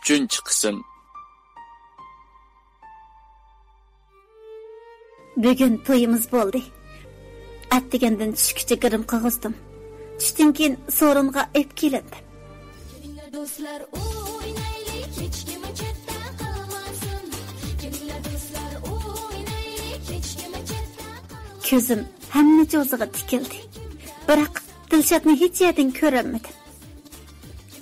3 qism. Bugün to'yimiz bo'ldi. Atdigandan tushgacha girim qog'ozdim. Tushdan keyin so'ringa ep kelindi. Do'stlar o'ynaylik, hech kim chetda qolmasin. Kelinglar do'stlar o'ynaylik, hech kim chetda qolmasin. Ko'zim hamma jo'ziga tikildi. Biroq Dilshatni hech yerdan ko'rolmadim.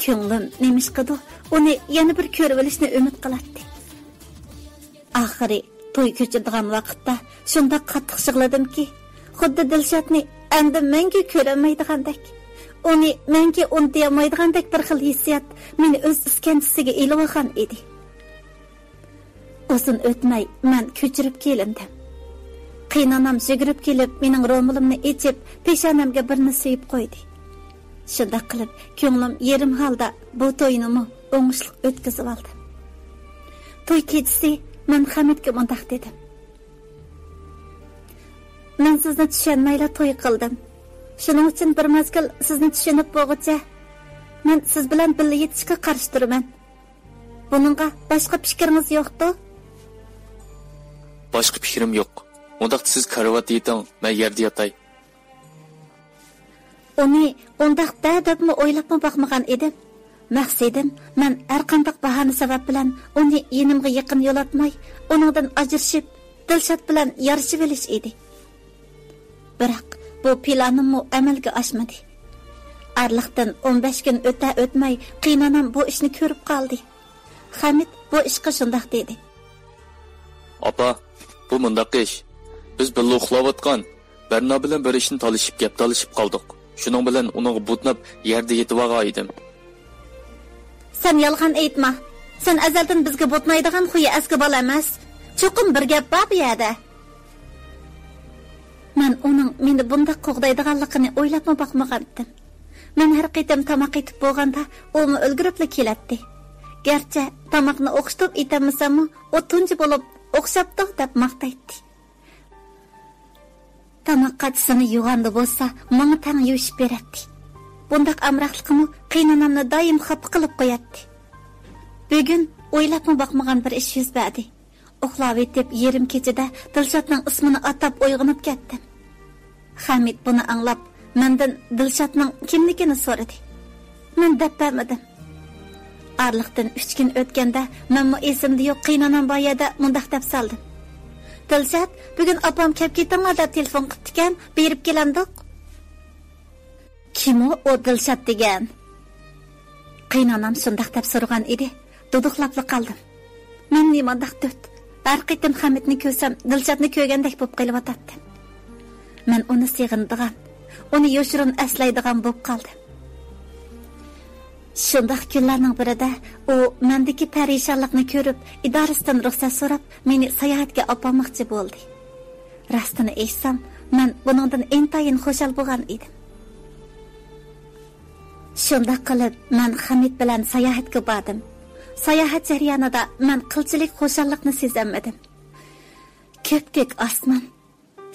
Ko'nglim nemish qildi, uni yana bir ko'rib olishni umid qilardi. Oxiri to'y ko'chadigan vaqtda shunda qattiq sig'ladimki, xuddi Dilshatni endi menga ko'rolmaydigandek, uni menga unutolmaydigandek bir xil hissiyat meni o'z iskanchisiga elib olgan edi. Uzun o'tmay men ko'chirib kelindim. Qiynanam yugurib kelib, mening ro'molimni echib, peshonamga birni suyib qo'ydi. Shunda qilib, ko'nglim yerim holda bu to'yni o'ngishli o'tkazib oldi. To'y kechasi men Hamidga mundaq dedim. Men sizni tushunmayla to'y qildim. Shuning uchun bir mazgil sizni tushunib bo'lguncha, men siz bilan birga yetishga qarshi turaman. Buningga boshqa fikringiz yo'q-ku? Boshqa fikrim yo'q. Undaq siz karvat yeting, men yerda yotay. Uni undaq debmi o'ylabmi baxmagan edim. Maqsadim, men har qanday bahona sabab bilan uni yenimga yaqin yo'latmay, uningdan ajrashib, Dilshat bilan yarashib olish edi. Biroq bu planim amalga oshmadi. Arliqdan 15 kun o'tmay qiynanam bu ishni ko'rib qoldi. Hamid bu ishga shundaq dedi. Opa, bu mundaq ish. Biz birga uxlayotgan Barno bilan bir ishni talishib qoldik. Shuning bilan uning butnab yerda yetib olgan edim. Sen yolg'on aytma. Sen azaldan bizga botmaydigan xuya asli bola emas. Cho'qim bir gap bor bu yerda. Men uning meni bunda qo'g'daydiganligini o'ylabmi boqmagandim. Men har qitim tamoq etib bo'lganda, u o'lgiribli keladi. Garchi tamoqni o'qishtirib etamsam, u tunji bo'lib o'xshabdi deb maqtaydi. Tamoq qatisini yuvanda bo'lsa, menga tang yuvishib beradi. Bundaq amraqliqni qiynanamni doim xafa qilib qo'yadi. Bugun o'ylabmi boqmagan bir ish yuz berdi. Uxlab etib yerim kechada Dilshatning ismini atab uyg'onib ketdim. Hamid buni anglab, mendan Dilshatning kimligini so'radi. Men deb bermadim. Arliqdan 3 kun o'tganda menmi esimda yo'q qiynanam boyada mundaq deb saldim. Dilshat, bugun opam kelib ketinglar deb telefon qildi ekan, berib kelandik. Kim o Dilshat degan? Qiynanam shundaq deb so'ragan edi. Duduqlab qoldim. Men nimandaq döt. Har qitim Hamidni ko'rsam, Dilshatni ko'rgandek bo'lib qolib Men uni sig'indigan, uni yoshirin aslaydigan bo'lib qoldim. Shundaq kunlarning birida u mendagi parishonlikni ko'rib, idorasidan ruxsat so'rab, meni sayohatga olmoqchi bo'ldi. Rostini aytsam, men buningdan intayin xushal bo'lgan edim. Shunda qilib, men Hamid bilan sayohatga bordim. Sayohat jarayonida men qilchilik xushallikni sezamadim. Ko'kdek osmon,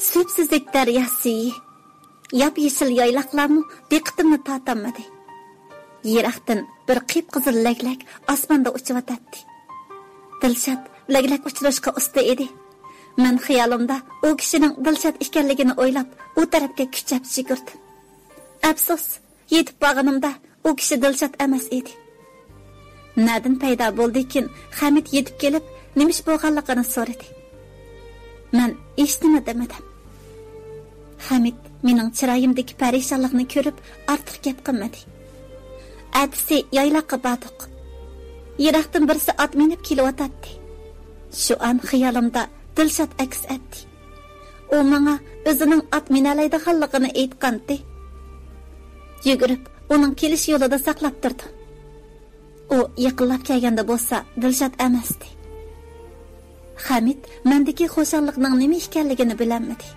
sepsizlik daryosi, yap-yeshil yoyloqlarni diqqatimni tortmadi. Yiroqdan bir qip-qizil laglak osmonda uchib o'tadi. Dilshat laglak uchirishga usta edi. Men xayolimda u kishining Dilshat ekanligini o'ylab, u tarafga kuchab yugurdim. Afsus, yetib borganimda u kishi Dilshat emas edi. Nadan paydo bo'ldi-kin, Hamid yetib kelib, nimish bo'lganligini so'radi. Men eshitdim demadim. Hamid mening chiroyimdagi parishonlikni ko'rib, ortiq gap qilmadi. Atsi yayloqqa bordik. Yiroqdan birisi ot minib kelyotdi. Shu an xayolimda Dilshat aks etdi. U menga o'zining ot minalaydiganligini aytgandi. Yugurib, uning kelish yo'lida saqlab turdi. U yaqinlab kelganda bo'lsa, Dilshat emasdi. Hamid mendagi xushallikning nima ekanligini bilmadi.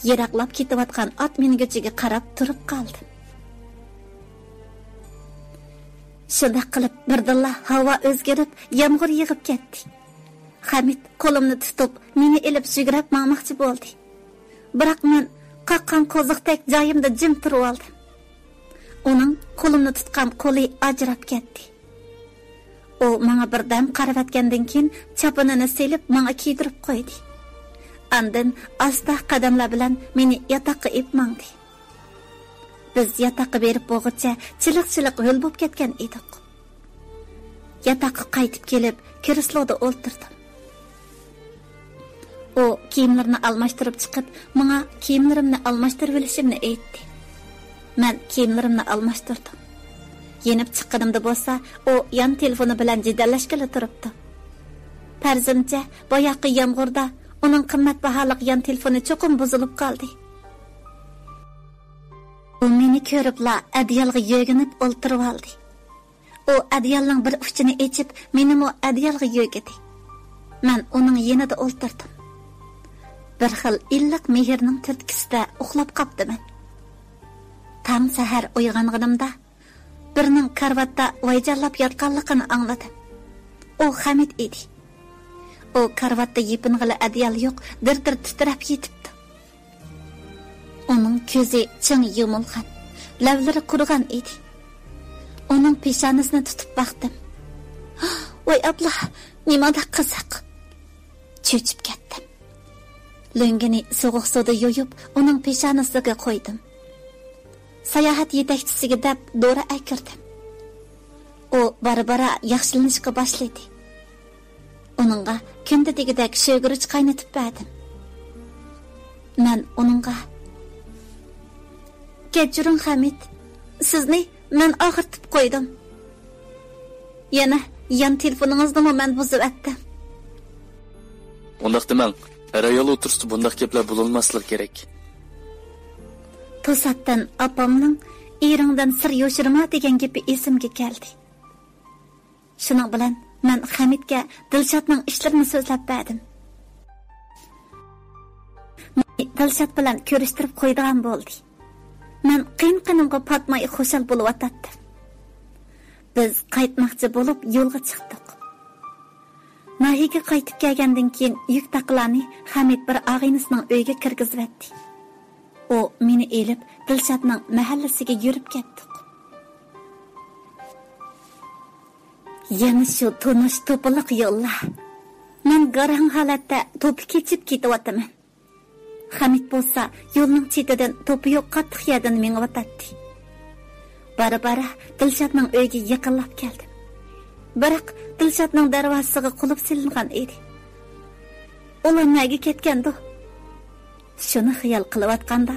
Yiroqlab ketayotgan ot mingichiga qarab turib qoldi. Shunda qilib birdilla havo o'zgarib, yomg'ir yig'ib ketdi. Hamid qo'limni tutib, meni elib yugurib maqmoqchi bo'ldi. Biroq men qaqqan qo'ziqdek joyimda jim turib oldim. Uning qo'limni tutgan qo'li ajrab ketdi. O bana birden qaravatgandan keyin chaponini selib bana kiydirib qo'ydi. Andin asta qadamlar bilan meni yotoqqa ib mangdi. Biz yotoqqa berib bo'lguncha chiliq-chiliq yo'l bo'lib ketgan edik. Yotoqqa qaytib kelib, kresloda o'ltirdim. O kiyimlarini almashtirib chiqib, menga kiyimlarimni almashtirib olishimni aytdi. Men kiyimlarimni almashtirdim. Yenib chiqqanimda bo'lsa, o yan telefoni bilan jidallashgala turibdi. Farzimcha boyaqi yomg'irda uning qimmatbaholiq yan telefoni cho'qim buzilib qoldi. U meni ko'ribla adyalga yo'ginib o'ltirib oldi. O adyalning bir uchini echib, meni mo adyalga yo'gidi. Men uning yanida o'ltirdim. Bir xil illiq mehrning turtkisida uxlab qopdiman. Tam sahar uyg'onganimda birning karvatda vayjallab yotganligini angladim. O Hamid edi. O karvatda yeping'ili adyal yo'q, dir-dir titrab yetibdi. Uning ko'zi ching yumilgan, lavlari qurgan edi. Uning peshonasini tutib baqdim. Voy abla, nimada qiziq. Cho'chib ketdim. Lungini so'g'uq suvda yo'yib, uning peshonasiga qo'ydim. Sayohat yetakchisiga deb dori akirdim. O bara-bara yaxshilanishga boshladi. Uningga kunda degidek sho'g'irich qaynatib berdim. Men uningga "Kechiring Hamid, sizni men og'irtib qo'ydim. Yana yan telefoningizni men buzib atdim." Undaq demang. Her ayol o'tirsa bundaq gaplar bo'lolmasligi kerak. To'satdan opamning eringdan sir yo'shirma degan gapi esimga keldi. Shuning bilan men Hamidga Dilshodning ishlarini so'zlab berdim. Dilshod bilan ko'rishtirib qo'ydigan bo'ldi. Men qiyin-qinimga patmay xushal bo'lib o'tdim. Biz qaytmoqchi bo'lib yo'lga chiqdik. Nahiga qaytib kelgandan keyin yuk taqlarni Hamid bir og'inisining uyiga kirgizibdi. O meni elib Dilshodning mahallasiga yurib ketdik. Yana shu tunish to'piliq yo'llar. Men garang holatda to'pi kechib ketyapman. Hamid bo'lsa yo'lning chetidan to'pi yo'q qattiq yerdan meng'avatdi. Bara-bara Dilshodning uyiga yaqinlab keldim. Biroq Dilshodning darvozasiga qulf silingan edi. Ular nega ketgandi? Shuni xiyol qilayotganda,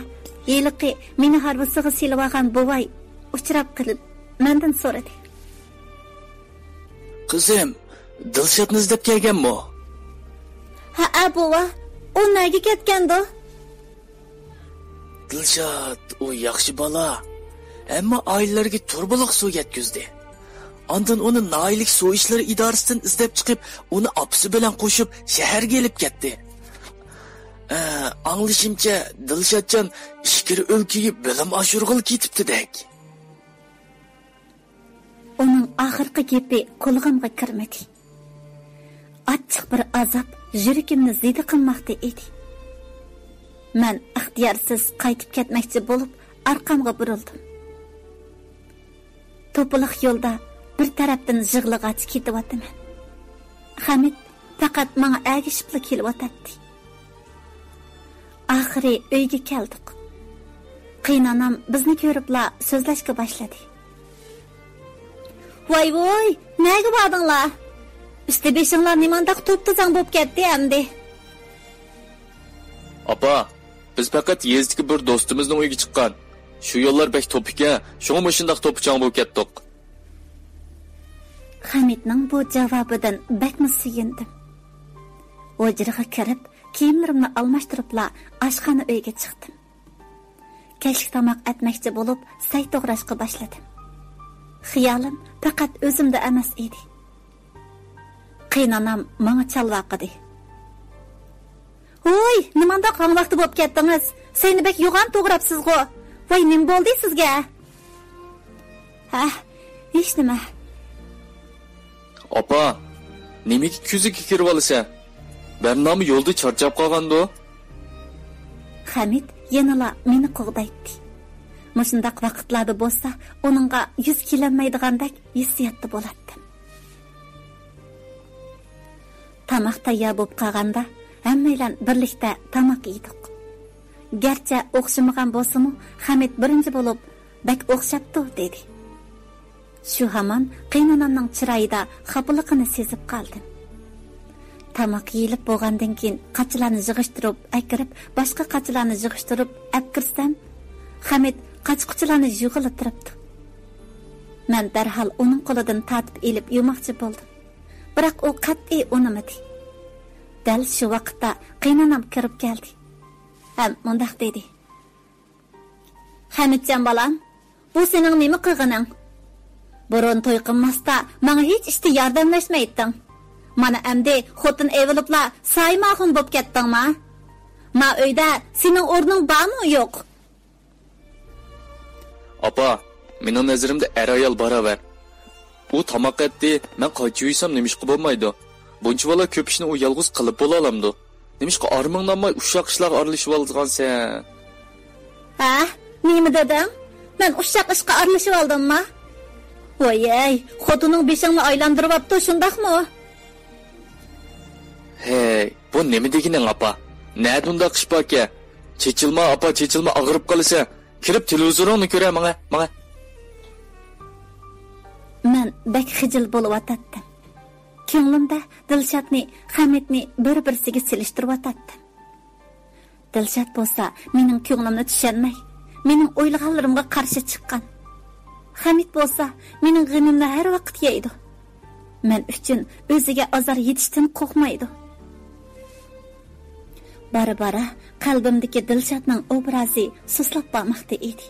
yiliqi meni harbisiga silib olgan buvay uchrab qilib mendan so'radi. Qizim, Dilshodni izlab kelganmi? Ha, buva, u nega ketgandi? Dilshod, u yaxshi bola. Ammo oilalarga turbuliq suv yetkizdi. Ondan uni Noilik suv ishlari idorasidan izlab chiqib, uni opasi bilan qo'shib shaharga elib ketdi. Anglashimcha, Dilshodjon ishkir o'lkaga bilim oshirg'il ketibdi-dek. Uning oxirgi gapi qo'lg'imga kirmadi. Achchiq bir azob yuragimni zida qilmoqda edi. Men ixtiyorsiz qaytib ketmoqchi bo'lib, orqamga burildim. To'piliq yo'lda bir tarafdan yig'lig'ach ketyapman. Hamid faqat menga agishibli kelyapti. Oxiri uyga keldik. Qiynanam bizni ko'ribla so'zlashga boshladi. Voy, nega bordinglar? Üstü beshinglar nimandaq to'ptizang bo'lib ketdi endi. Apa, biz faqat yezdagi bir do'stimizning uyiga chiqqan. Shu yo'llar bek to'pika, shunga mushundaq to'pichang bo'lib ketdik. Hamidning bu javobidan bakmi suyundim. O'jirga kirib, kiyimlarimni almashtiribla oshxona uyga chiqdim. Kechki tomoq atmoqchi bo'lib, say to'g'rashga boshladim. Xiyolim faqat o'zimda emas edi. Qiynanam menga chalvaqidi. "Voy, nimanda qon vaqti bo'lib ketdingiz? Seni bek yo'g'on to'g'rabsiz-ku. Voy, nim bo'ldi sizga?" "Ha, hech nima." Opa, nimaga ko'ziga kirib olasan? Barnomi yo'lda charchab qolgandi. Hamid yanala meni qo'g'daydi. Mushundaq vaqtlarda bo'lsa, uningga yuz kelinmaydigandek hissiyatda bo'lardim. tamoq tayyor bo'lib qolganda hammaylar birlikda tamoq yedik. Garchi o'xshamagan bo'lsa-mu, Hamid birinchi bo'lib bak o'xshabdi dedi. Shu hamon qaynonamning chiroyida xafaligini sezib qoldim. Tamoq yeyilib bo'lgandan keyin qachilarni yig'ishtirib, akirib, boshqa qachilarni yig'ishtirib, apkirsam, Hamid qachquchilarni yig'ilib turibdi. Men darhol uning qo'lidan tatib elib yumoqchi bo'ldim. Biroq u qat'iy unamadi. Dal shu vaqtda qaynonam kirib keldi. Ham mundaq dedi. Hamidjon bolam, bu sening nima qilganing? Burun to'y qilmasda menga hech ishda yordamlashmayding. Mana endi xotin evilibla saymoxun bo'lib ketdingmi? Ma uyda sening o'rning bormi yo'q? Apa, mening nazarimda er ayol barobar. U tamoq etdi, men qaychi yuysam nimishqa bo'lmaydi. Buncha bola ko'p ishni u yolg'iz qilib bo'la olamdi. Nimishqa arminglanmay ushaq ishlarga aralashib olgansan? Ha, nima dedim? Men ushaq ishga aralashib oldimmi? Voy, xotining beshingni aylantiribdi, shundaqmi? Hey, bu nima deganing apa? Nada unda qish baka? Chechilma apa, chechilma og'rib qolsa, kirib televizorni ko'ra menga. Men bak xijil bo'lib o'tatdim. Ko'nglimda Dilshatni, Hamidni bir-birsiga silishtirib o'tatdim. Dilshat bo'lsa, mening ko'nglimni tushunmay, mening o'ylaganlarimga qarshi chiqqan. Hamid bo'lsa, mening g'imimni har vaqt yeydi. Men uchun o'ziga azor yetishdan qo'rqmaydi. Bara-bara qalbimdagi Dilshatning obrazi suslab bormoqda edi.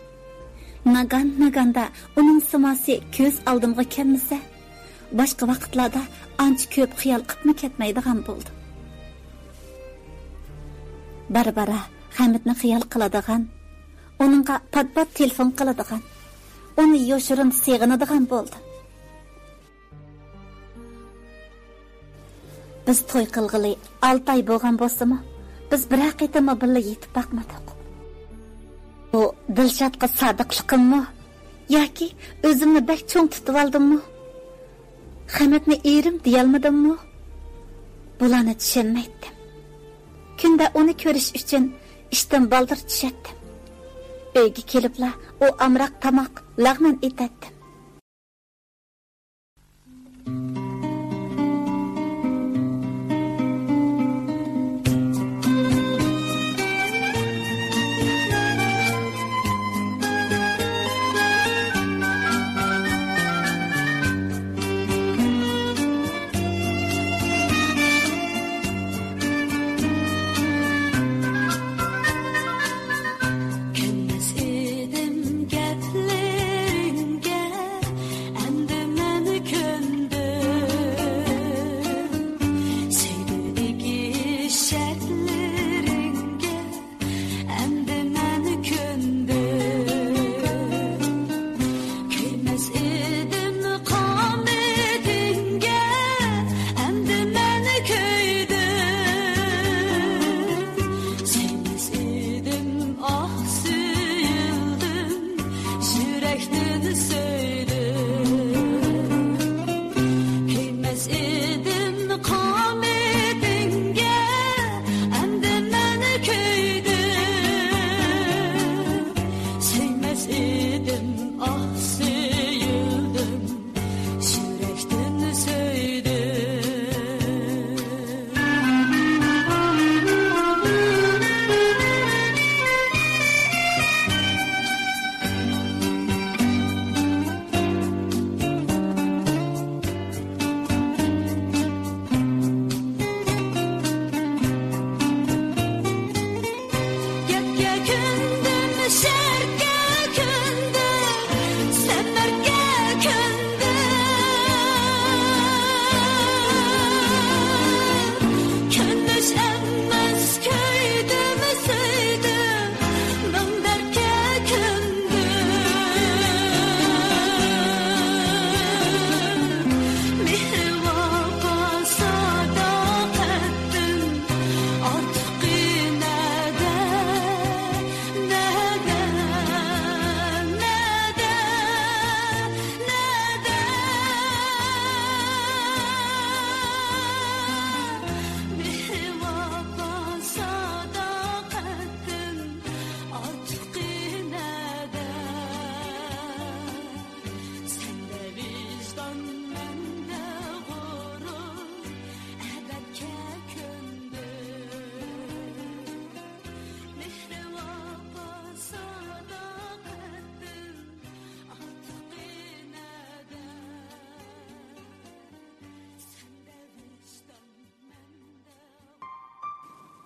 Naganda uning simosi ko'z oldimga kelmasa, boshqa vaqtlarda ancha ko'p xiyol qilib ketmaydigan bo'ldi. Bara-bara Hamidni xiyol qiladigan, uningga pat-pat telefon qiladigan, uni yoshirin seg'inadigan bo'ldi. Biz to'y qilg'ili 6 oy bo'lgan bo'lsa-mu, biz bir haqiqatmi birga yetib baqmadik. Bu Dilshatga sodiqligimmi yoki o'zimni bak cho'ng tutib oldimmi? Hamidni erim deyolmadimmi? Bularni tushunmaydim. Kunda uni ko'rish uchun ishdan baldir tushatdim. Uyga kelibla u amroq tamoq lag'man etatdim.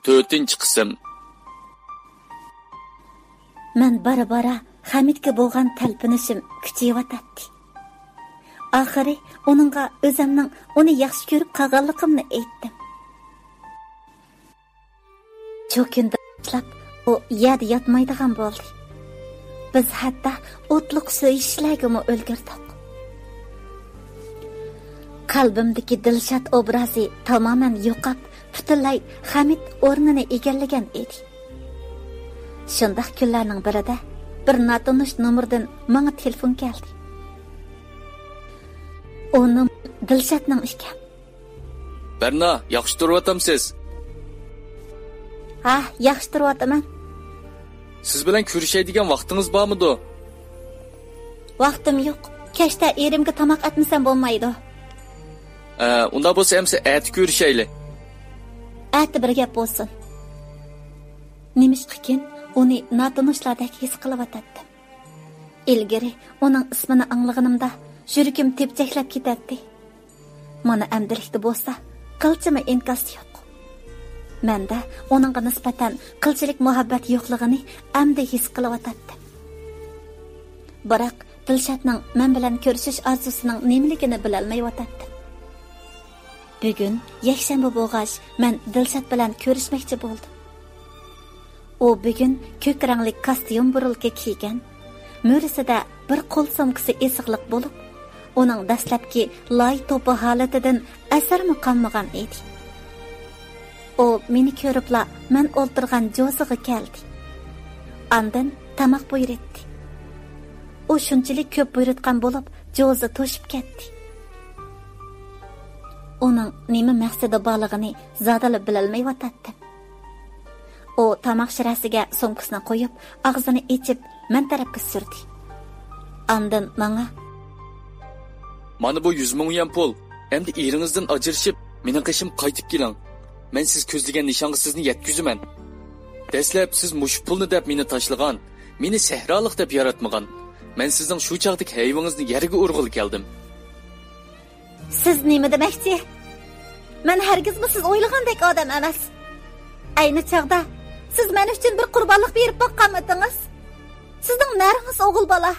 4-chi qism. Men bara Hamidga bo'lgan talpinishim kuchayotdi. Oxiri uningga o'zimning uni yaxshi ko'rib qolganligimni aytdim. Cho'kinda boshlab u yerda yotmaydigan bo'ldi. Biz hatto o'tliq so'yishlarga o'lgirdik. Qalbimdagi Dilshod obrazi tamoman yo'qab, butunlay Hamid o'rnini egallagan edi. Shundaq kunlarning birida bir notanish nomerdan menga telefon keldi. Onu Dilshodning ekan. Barna, yaxshi turyotamsiz? Ha, yaxshi turyotaman. Siz bilan ko'rishadigan vaqtingiz bormidi? Vaqtim yo'q. Kechda erimga tamoq atmasam bo'lmaydi. Unda bo'lsa hamsa ati ko'rishayli. Ati bir gap bo'lsin. Nimishqikin uni notanishlardek his qilyotdi. Ilgari uning ismini anglaganimda yuragim tepchaklab ketadi. Mana amdilikda bo'lsa, qilchimi inkos yo'q. Menda uningga nisbatan qilchilik muhabbat yo'qligini amdi his qilyotdi. Biroq Dilshodning men bilan ko'rishish orzusining nimaligini bilolmayotdi. Bugun yakshanba bo'lg'ach, men Dilshod bilan ko'rishmoqchi bo'ldim. U bugun ko'k rangli kostyum burilka kiygan, mo'risida bir qo'l sumkasi esiqliq bo'lib, uning dastlabki loy to'pi holatidan asarmi qolmagan edi. U meni ko'ribla men o'ltirgan joziga keldi. Andan tamoq buyurdi. U shunchalik ko'p buyurtgan bo'lib, jozi to'shib ketdi. Uning nima maqsadi borligini zodalab bilolmayotdi. U tamoq shirasiga sumkasini qo'yib, og'zini ochib, men tarafga surdi. Andan menga: "Mana bu 100 ming yuan pul. Endi eringizdan ajrashib, mening qishim qaytib keling. Men siz ko'zlagan nishonga sizni yetkazaman. Dastlab siz mush pulni deb meni tashlagan, meni sahrolik deb yaratmagan. Men sizning shu chaqdagi hayvongingizni yerga urg'il keldim." Siz nima demoqchi? Men hargizmi siz o'ylagandek odam emas. Ayni chaqda siz men uchun bir qurbonlik berib boqqanmidingiz? Sizning naringiz o'g'il bola.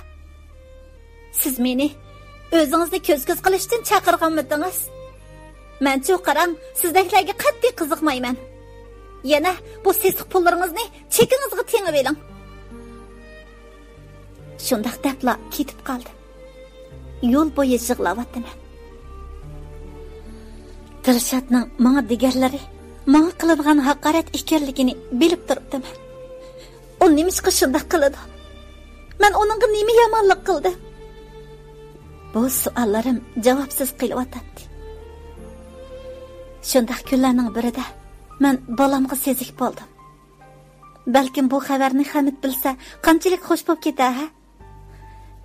Siz meni o'zingizni ko'z-ko'z qilish uchun chaqirganmidingiz? Men chu qarang, sizdeklarga qattiq qiziqmayman. Yana bu sesiq pullaringizni chekingizga tengib eling. Shundaq debla ketib qoldi. Yo'l bo'yi yig'layapman. Dilshodning menga deganlari menga qiladigan haqorat ekanligini bilib turibdim. U nimishqa shunday qiladi? Men uningga nima yomonlik qildim? Bu savollarim javobsiz qilyotdi. Shunday kunlarning birida men bolamga sezik bo'ldim. Balkim bu xabarni Hamid bilsa, qanchalik xush bo'lib ketar, ha?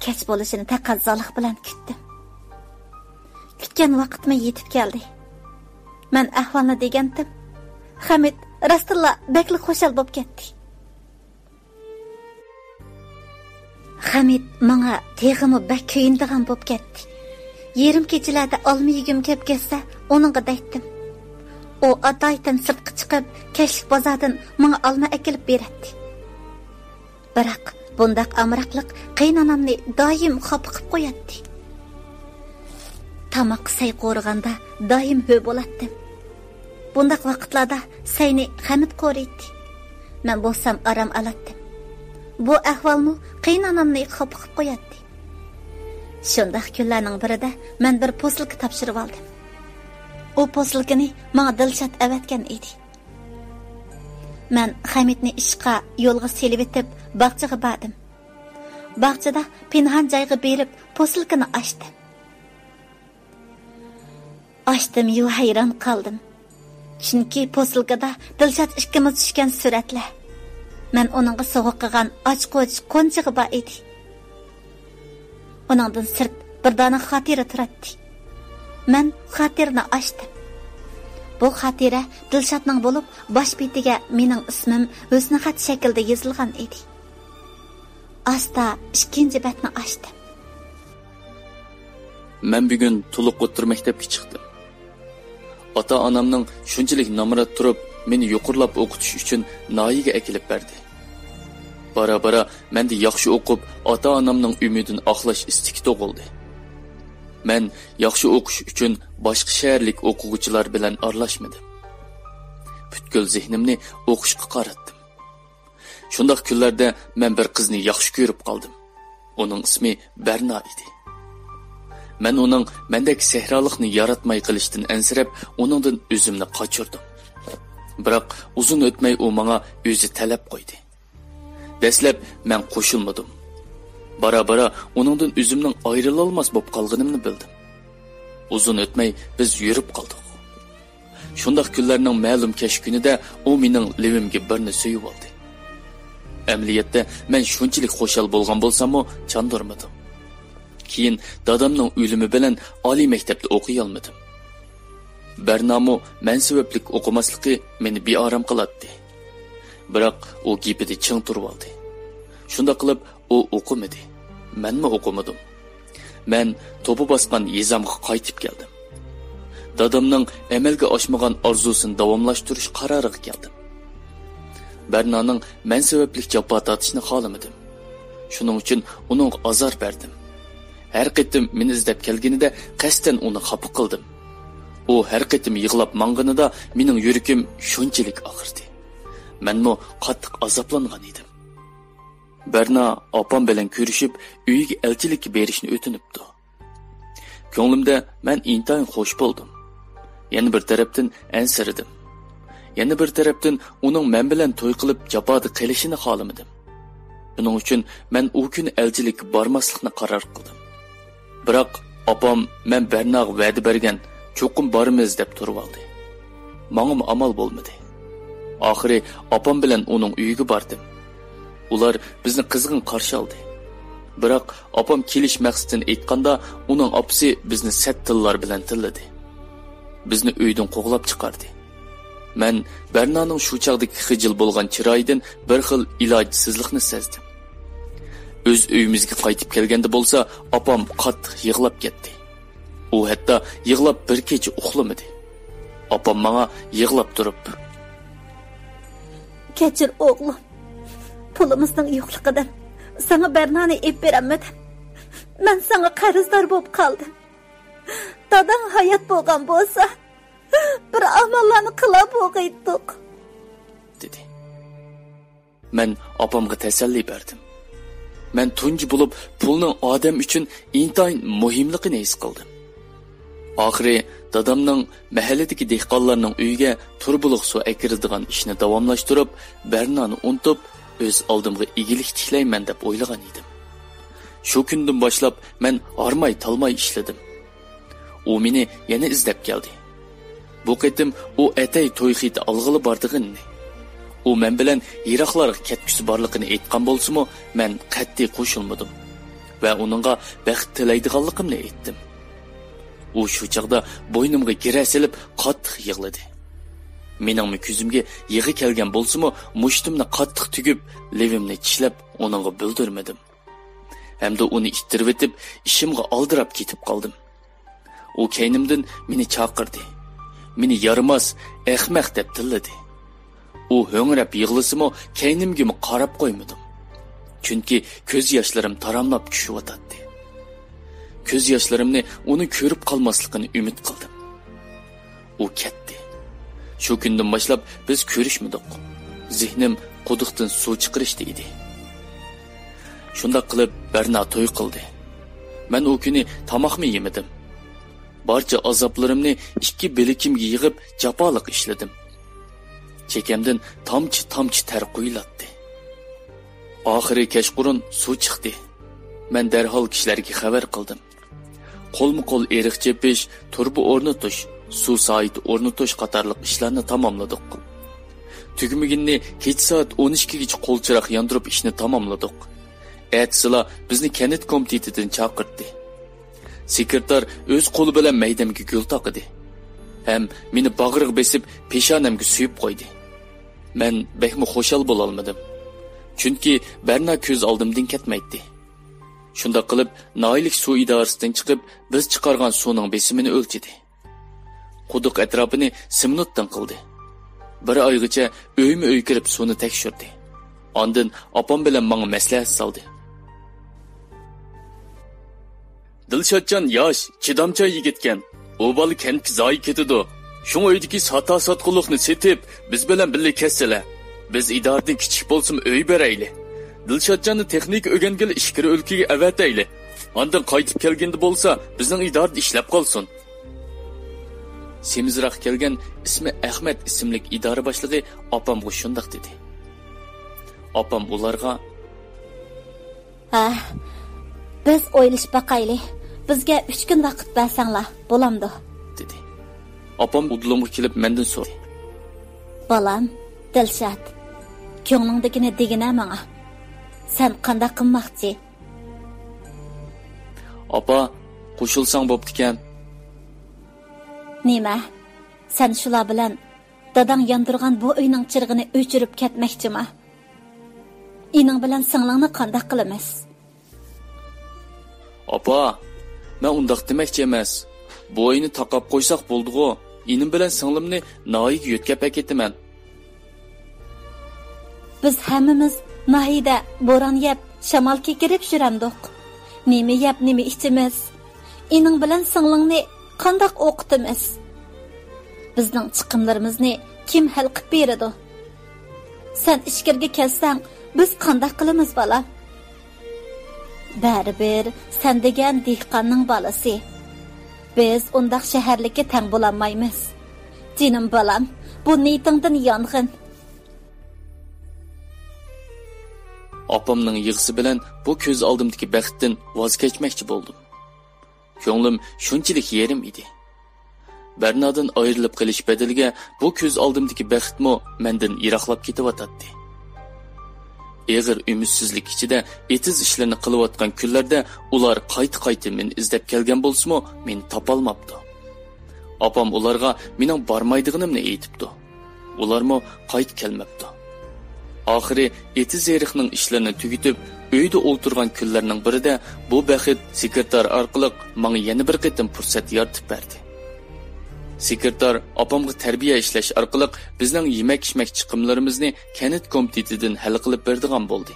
Kech bo'lishini taqozolik bilan kutdim. Kutgan vaqtma yetib keldi. Men ahvolni degandim. Hamid rastulla bekli xo'shal bo'lib ketdi. Hamid menga teg'imi bak kuyindigan bo'lib ketdi. Yerim kechalarda olma yegim kelib ketsa, uningga deytdim. O ataydan sirtqa chiqib, kashlik bozordan menga olma akilib beradi. Biroq bundaq amraqliq qaynonamni doim xafa qilib qo'yadi. Tamoq say qo'rganda doim hö bo'latdim. Bundaq vaqtlarda sayni Hamid qo'riydi. Men bo'lsam aram alatdim. Bu ahvolni qaynonamni xafa qilib qo'yadi. Shundaq kunlarning birida men bir posilka topshirib oldim. O posilkani menga Dilshod avatgan edi. Men Hamidni ishqa yo'lga selib etib, bog'chaga bordim. Bog'chada pinhon joyga berib, posilkani ochdim. Ochdim-yu hayron qoldim. Chunki posilkada Dilshod ikkimiz tushgan suratlar. Men uningga sovg'a qilgan ochqo'ch qo'nchig'i bor edi. Uningdan sirt bir dona xotira turadi. Men xotirani ochdim. Bu xotira Dilshodning bo'lib, bosh betiga mening ismim husnixat shaklda yozilgan edi. Asta ikkinchi betni ochdim. Men bugun to'liq o'tir maktabga chiqdim. Ota-onamning shunchalik namrat turib, meni yuqurlab o'qitish uchun Noiga akilib berdi. Bara-bara menda yaxshi o'qib, ota-onamning umidini oqlash istiki tug'ildi. Men yaxshi o'qish uchun boshqa shaharlik o'quvchilar bilan aralashmadim. Butkul zehnimni o'qishga qaratdim. Shundaq kunlarda men bir qizni yaxshi ko'rib qoldim. Uning ismi Berna edi. Men uning mendek sehrolikni yaratmay qilishdan ansirab, uningdan o'zimni qochirdim. Biroq uzun o'tmay u menga o'zi talab qo'ydi. Dastlab men qo'shilmadim. Bara-bara uningdan o'zimning ayrilolmas bo'lib qolganimni bildim. Uzun o'tmay biz yurib qoldik. Shundaq kunlarning ma'lum kesh kunida u mening levimga birni so'yib oldi. Amaliyotda men shunchalik xo'shal bo'lgan bo'lsam-mu, chandurmadim. Keyin dadamning o'limi bilan oliy maktabda o'qiy olmadim. Bernamu men sabablik o'qimasligi meni beorom qiladi. Biroq u gapida ching turib oldi. Shunda qilib u o'qimadi. Menmi o'qimadim. Men to'pi bosgan yezamga qaytib keldim. Dadamning amalga oshmagan orzusini davomlashtirish qaroriga keldim. Bernaning men sabablik jafo tortishni xohlamadim. Shuning uchun uning azor berdim. Har qitim meni izlab kelganida qasdan uni xafa qildim. U har qitim yig'lab manganida mening yuragim shunchalik og'irdi. Menmo qattiq azoblangan edim. Berna opam bilan ko'rishib, uyiga elchilik berishni o'tinibdi. Ko'nglimda men intayin xush bo'ldim. Yana bir tarafdan ansiradim. Yana bir tarafdan uning men bilan to'y qilib jafoda qilishini xohlamadim. Buning uchun men u kun elchilikka bormaslikni qaror qildim. Biroq opam men Bernaga va'da bergan, cho'qim borimiz deb turib oldi. Menga amal bo'lmadi. Oxiri opam bilan uning uyiga bordim. Ular bizni qizg'in qarshi oldi. Biroq opam kelish maqsadini aytganda, uning opasi bizni sat tillar bilan tilladi. Bizni uydan qo'g'lab chiqardi. Men Bernaning shu chaqdagi xijil bo'lgan chiroyidan bir xil ilojsizlikni sezdim. O'z uyimizga qaytib kelganda bo'lsa, opam qattiq yig'lab ketdi. U hatto yig'lab bir kecha uxlamadi. Opam menga yig'lab turib, "Kechir o'g'lim. Pulimizning yo'qligidan sana Bernani ep beramadim. Men sana qarzdor bo'lib qoldim. Dadam hayot bo'lgan bo'lsa, bir amallarni qilib o'qiydik," dedi. Men opamga tasalli berdim. Men tunji bo'lib pulning odam uchun intayin muhimligini his qildim. Oxiri dadamning mahalladagi dehqonlarning uyiga turbuliq suv akiradigan ishni davomlashtirib, Bernani unutib, o'z oldimga igilik tiklayman deb o'ylagan edim. Shu kundan boshlab men armay talmay ishladim. U meni yana izlab keldi. Bu qitim u atay to'y xiti alg'ili bordig'ini, u men bilan yiroqlarga ketkusi borligini aytgan bo'lsa-mu, men qat'iy qo'shilmadim va uningga baxt tilaydiganligimni aytdim. U shu chaqda bo'ynimga gira silib qattiq yig'ladi. Mening ko'zimga yig'i kelgan bo'lsa-mu, mushtimni qattiq tugib, levimni tishlab uningga bildirmadim. Hamda uni ittirib etib, ishimga oldirab ketib qoldim. U keynimdan meni chaqirdi. Meni yaramaz, ahmaq deb tilladi. U ho'ngrab yig'lasimi, keynimga qarab qo'ymadim. Chunki ko'z yoshlarim taramlab tushayotdi. Ko'z yoshlarimni uni ko'rib qolmasligini umid qildim. U ketdi. Shu kundan boshlab biz ko'rishmadik. Zehnim quduqdan suv chiqarishdi edi. Shunda qilib Berna to'y qildi. Men u kuni tomoqni yemadim. Barcha azoblarimni ikki belikimga yig'ib jafoliq ishladim. Chekamdan tomchi ter quyulatdi. Oxiri kechqurun suv chiqdi. Men darhol kishilarga xabar qildim. Qo'lma-qo'l eriq chepish, turba o'rnatish, suv sayt o'rnatish qatorliq ishlarni tamomladik. Tugmaginni kech soat 12 gacha qo'lchiroq yondirib ishni tamomladik. Atsila bizni kanit komitetidan chaqirdi. Sekretar o'z qo'li bilan maydamga gul taqidi. Ham meni bag'riga besib, peshonamga suyib qo'ydi. Men bekmi xo'shal bo'la olmadim. Chunki Berna ko'z oldimdan ketmaydi. Shunda qilib, Noilik suv idorasidan chiqib, biz chiqargan suvning besimini o'lchidi. Quduq atrofini simnutdan qildi. bir oygacha uyma-uy kirib suvni tekshirdi. Ondan opam bilan menga maslahat soldi. Dilshodjon yosh, chidamcha yigitkan. U bola kentga zoyi ketadi. Shunga uydagi sota-sotqiliqni setib, biz bilan birga kessalar. Biz idoradan kichik bo'lsin uy berayli. Dilshodjonni texnik o'rgangili ishkiri o'lkaga avatayli. Ondan qaytib kelganda bo'lsa, bizning idorada ishlab qolsin. Semizroq kelgan ismi Ahmad ismli idora boshlig'i opamga shundoq dedi. Opam ularga: biz o'ylish baqayli. Bizga 3 kun vaqt bersanglar, bo'lamdi, dedi. Opam udulumga kelib mendan so'radi. Balam, Dilshod, ko'nglingdagini degina menga. Sen qanday qilmoqchi? Opa, qo'shilsang bo'pti-kan. Nima? Sen shular bilan dadang yondirgan bu uyning chirg'ini o'chirib ketmoqchimi? Ining bilan singlingni qanday qilamiz? Opa, men undaq demoqchi emas. Bu uyni taqab qo'ysak bo'ldi-ku. Inim bilan singlimni noyiga yo'tkab aketaman. Biz hammamiz nahida bo'ron yeb, shamol kekirib yuramdik. Nima yeb, nima ichimiz? Ining bilan singlingni qanday o'qitamiz? Bizning chiqimlarimizni kim hal qilib beradi? Sen ishkirga kelsang, biz qanday qilamiz bolam? Baribir sen degan dehqonning bolasi. Biz undaq shaharlikka tang bo'lamaymiz. Jinim bolam, bu niyatingdan yong'in. Opamning yig'isi bilan bu ko'z oldimdagi baxtdan voz kechmoqchi bo'ldim. Ko'nglim shunchalik yerim edi. Bernadan ayrilib qilish bedeliga bu ko'z oldimdagi baxtmo mendan yiroqlab ketyotdi. Eg'ir ümidsizlik ichida etiz ishlarni qilayotgan kunlarda ular qayta meni izlab kelgan bo'lsa-mo, meni topolmabdi. Opam ularga mening bormaydig'imni aytibdi. Ularmo qayta kelmabdi. Oxiri etiz eriqning ishlarini tugitib, uyda o'ltirgan kunlarning birida bu baxit sekretar orqali menga yana bir qitim fursat yaratib berdi. Sekretar opamga tarbiya ishlash orqali bizning yemak-ichmak chiqimlarimizni kanit komitetidan hal qilib berdigan bo'ldi.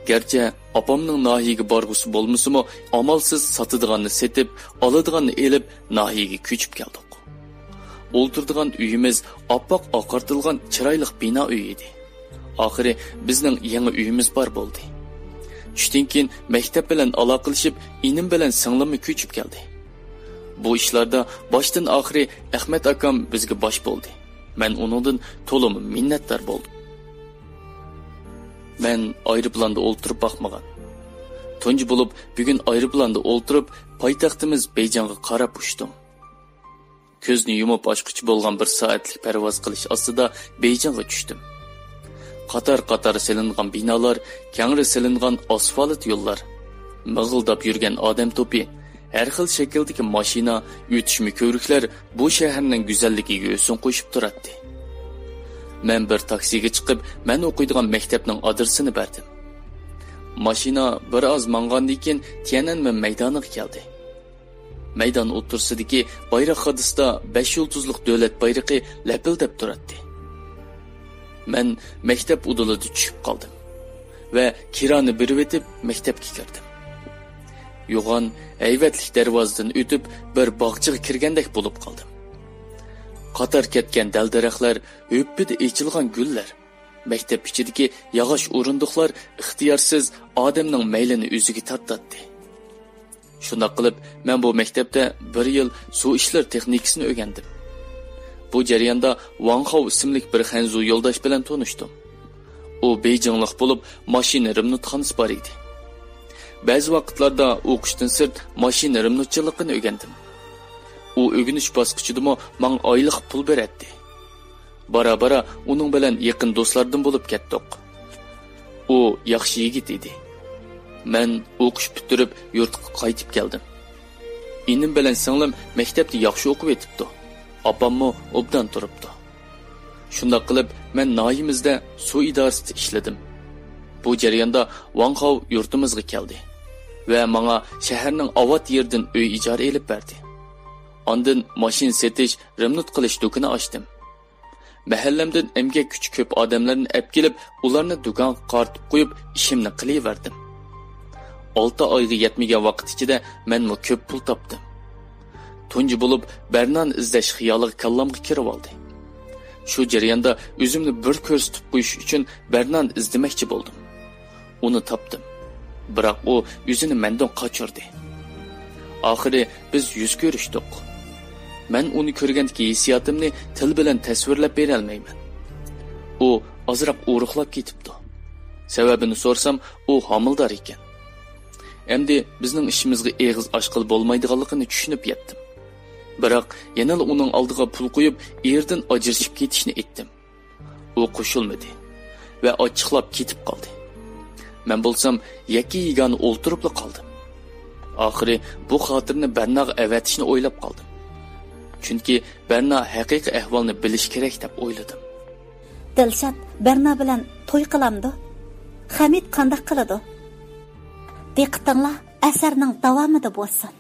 Gerçi opamning nahiyaga borgusi bo'lmasa-mo, amalsiz sotadiganni setib, oladiganni elib nahiyaga ko'chib keldik. O'ltirdigan uyimiz oppoq oqartilgan chiroyli bino uy edi. Oxiri bizning yangi uyimiz bor bo'ldi. Tushdan keyin maktab bilan aloqalashib, inim bilan singlimni ko'chib keldi. Bu ishlarda boshdan oxiri Ahmad akam bizga bosh bo'ldi. Men uningdan to'liq minnatdor bo'ldim. Men aeroplanda o'ltirib baxmagan. Tunji bo'lib, bugun aeroplanda o'ltirib, poytaxtimiz Beyjonga qarab uçdim. Ko'zni yumib ochqichi bo'lgan bir soatlik parvoz qilish ostida Beyjonga tushdim. Qatar silingan binolar, kengri silingan asfalt yo'llar, mig'ildab yurgan odam to'pi, har xil shakldagi mashina, o'tishmi ko'riklar bu shaharning go'zalligiga yo'sin qo'shib turadi. Men bir taksiga chiqib, men o'qiydigan maktabning adresini berdim. Mashina bir oz mangandan keyin Tiananmen maydoniga keldi. Maydon o'tirsidagi bayroq hadisda 5 yulduzliq davlat bayrog'i lapildab turadi. Men maktab udulida tushib qoldim va kirani birib etib maktabga kirdim. Yo'g'on ayvatlik darvozadan o'tib bir bog'chaga kirgandek bo'lib qoldim. Qatar ketgan dal-daraxtlar, o'ppida echilgan gullar, maktab ichidagi yog'och o'rindiqlar ixtiyorsiz odamning maylini o'ziga tortadi. Shunda qilib, men bu maktabda 1 yil suv ishlar texnikasini o'rgandim. Bu jarayonda Wang Hao ismli bir Hanzu yo'ldosh bilan tanishdim. U Beyjinglik bo'lib, mashina rimnutxonasi bor edi. Ba'zi vaqtlarda o'qishdan sirt mashina rimnutchiligini o'rgandim. U o'rganish bosqichidami menga oylik pul beradi. Bara uning bilan yaqin do'stlardan bo'lib ketdik. U yaxshi yigit edi. Men o'qish bitirib yurtga qaytib keldim. Inim bilan singlim maktabda yaxshi o'qib etibdi. Opammo obdan turibdi. Shunda qilib men noyimizda suv idorasida ishladim. Bu jarayonda Wang Hao yurtimizga keldi va menga shaharning avat yerdan uy ijara elib berdi. Ondan mashin setish, remont qilish do'koni ochdim. Mahallamdan emgak kuchi ko'p odamlarni olib kelib, ularni do'konga qartib qo'yib, ishimni qilaverdim. 6 oyga yetmagan vaqt ichida menmi ko'p pul topdim. Tunji bo'lib Bernani izlash xiyoliga kallamga kirib oldi. Shu jarayonda o'zimni bir ko'rsatib qo'yish uchun Bernani izlamoqchi bo'ldim. Uni topdim. Biroq u o'zini mendan qochirdi. Oxiri biz yuz ko'rishdik. Men uni ko'rgandagi hissiyotimni til bilan tasvirlab bera olmayman. U ozroq o'ruqlab ketibdi. Sababini so'rsam, u homildor ekan. Endi bizning ishimizga eg'iz ochqil bo'lmaydiganligini tushunib yetdim. Biroq yana uning oldiga pul qo'yib, erdan ajrashib ketishni aytdim. U qo'shilmadi va ochiqlab ketib qoldi. Men bo'lsam, yakki yegani o'ltirib qoldim. Oxiri bu xotirni Bernaga avatishni o'ylab qoldim. Chunki Berna haqiqiy ahvolni bilish kerak deb o'yladim. Dilshod Berna bilan to'y qilamdi. Hamid qanday qiladi? Diqqatinglar, asarning davomida bo'lsin.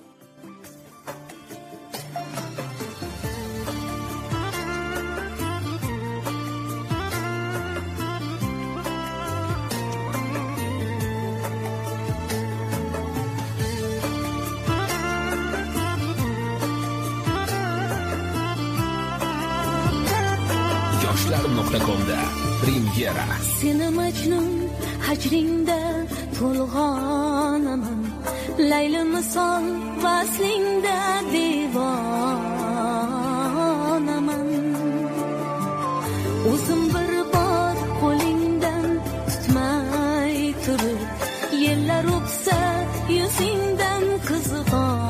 yoshlar.com'da premyera. Seni Majnun hajringda to'lg'onaman, Layli misol vaslingda devonaman. O'zim bir bor qo'lingdan tutmay turib, yillar o'tsa yuzingdan qizg'onaman.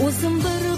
O'zim bir